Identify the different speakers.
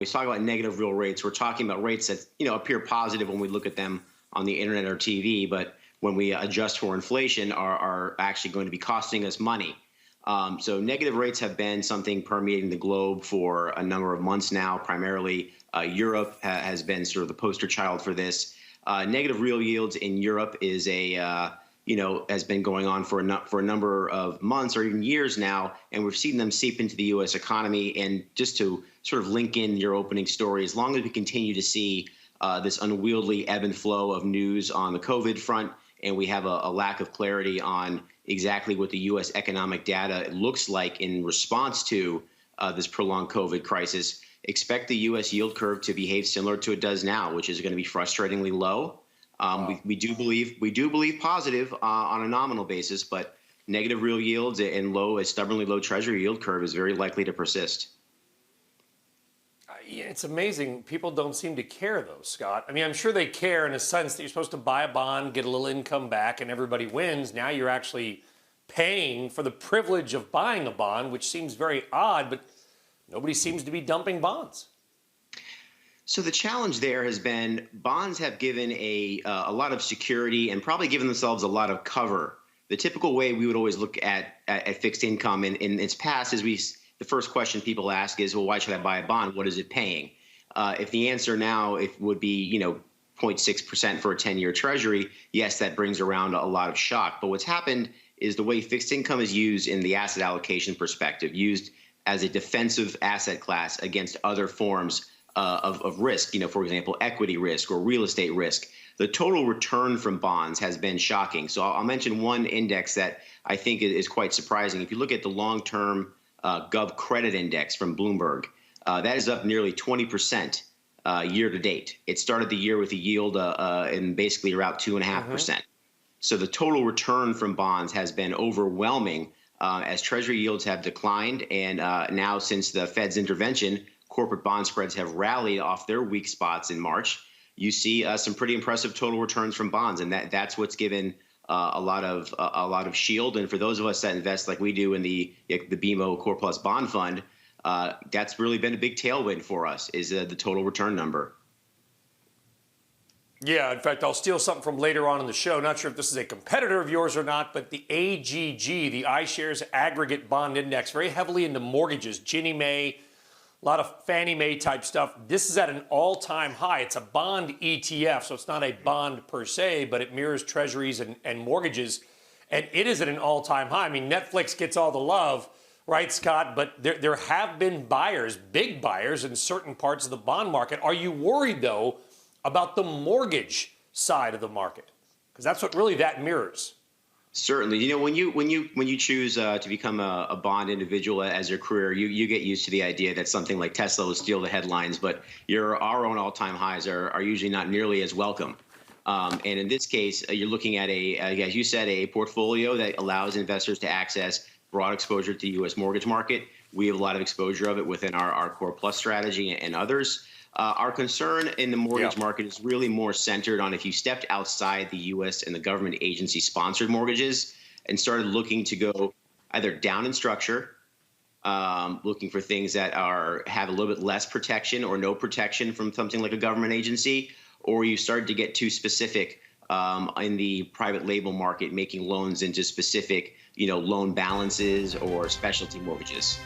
Speaker 1: we talk about negative real rates, we're talking about rates that, appear positive when we look at them on the internet or TV, but when we adjust for inflation are actually going to be costing us money. So negative rates have been something permeating the globe for a number of months now. Primarily, Europe has been sort of the poster child for this. Negative real yields in Europe is has been going on for a number of months or even years now, and we've seen them seep into the U.S. economy. And just to sort of link in your opening story, as long as we continue to see this unwieldy ebb and flow of news on the COVID front, and we have a lack of clarity on exactly what the U.S. economic data looks like in response to this prolonged COVID crisis, expect the U.S. yield curve to behave similar to it does now, which is going to be frustratingly low. We do believe positive on a nominal basis, but negative real yields and a stubbornly low Treasury yield curve is very likely to persist.
Speaker 2: It's amazing. People don't seem to care, though, Scott. I mean, I'm sure they care in a sense that you're supposed to buy a bond, get a little income back, and everybody wins. Now you're actually paying for the privilege of buying a bond, which seems very odd, but nobody seems to be dumping bonds.
Speaker 1: So the challenge there has been bonds have given a lot of security and probably given themselves a lot of cover. The typical way we would always look at fixed income in its past is the first question people ask is, well, why should I buy a bond? What is it paying? If the answer now would be 0.6% for a 10-year Treasury, yes, that brings around a lot of shock. But what's happened is the way fixed income is used in the asset allocation perspective, used as a defensive asset class against other forms of risk, for example, equity risk or real estate risk. The total return from bonds has been shocking. So I'll mention one index that I think is quite surprising. If you look at the long-term Gov Credit Index from Bloomberg, that is up nearly 20% year to date. It started the year with a yield in basically around 2.5%. So the total return from bonds has been overwhelming as Treasury yields have declined. And now, since the Fed's intervention, corporate bond spreads have rallied off their weak spots in March. You see some pretty impressive total returns from bonds, and that's what's given a lot of shield. And for those of us that invest like we do in the BMO Core Plus Bond Fund, that's really been a big tailwind for us, is the total return number.
Speaker 2: Yeah, in fact, I'll steal something from later on in the show. Not sure if this is a competitor of yours or not, but the AGG, the iShares Aggregate Bond Index, very heavily into mortgages, Ginnie Mae, a lot of Fannie Mae type stuff. This is at an all-time high. It's a bond ETF, so it's not a bond per se, but it mirrors treasuries and mortgages, and it is at an all-time high. I mean, Netflix gets all the love, right, Scott? But there have been buyers, big buyers, in certain parts of the bond market. Are you worried, though, about the mortgage side of the market? Because that's what really that mirrors.
Speaker 1: Certainly. When you choose to become a bond individual as your career, you get used to the idea that something like Tesla will steal the headlines, but our own all-time highs are usually not nearly as welcome. And in this case, you're looking at as you said, a portfolio that allows investors to access broad exposure to the U.S. mortgage market. We have a lot of exposure of it within our Core Plus strategy and others. Our concern in the mortgage market is really more centered on if you stepped outside the U.S. and the government agency-sponsored mortgages and started looking to go either down in structure, looking for things that have a little bit less protection or no protection from something like a government agency, or you started to get too specific in the private label market, making loans into specific loan balances or specialty mortgages.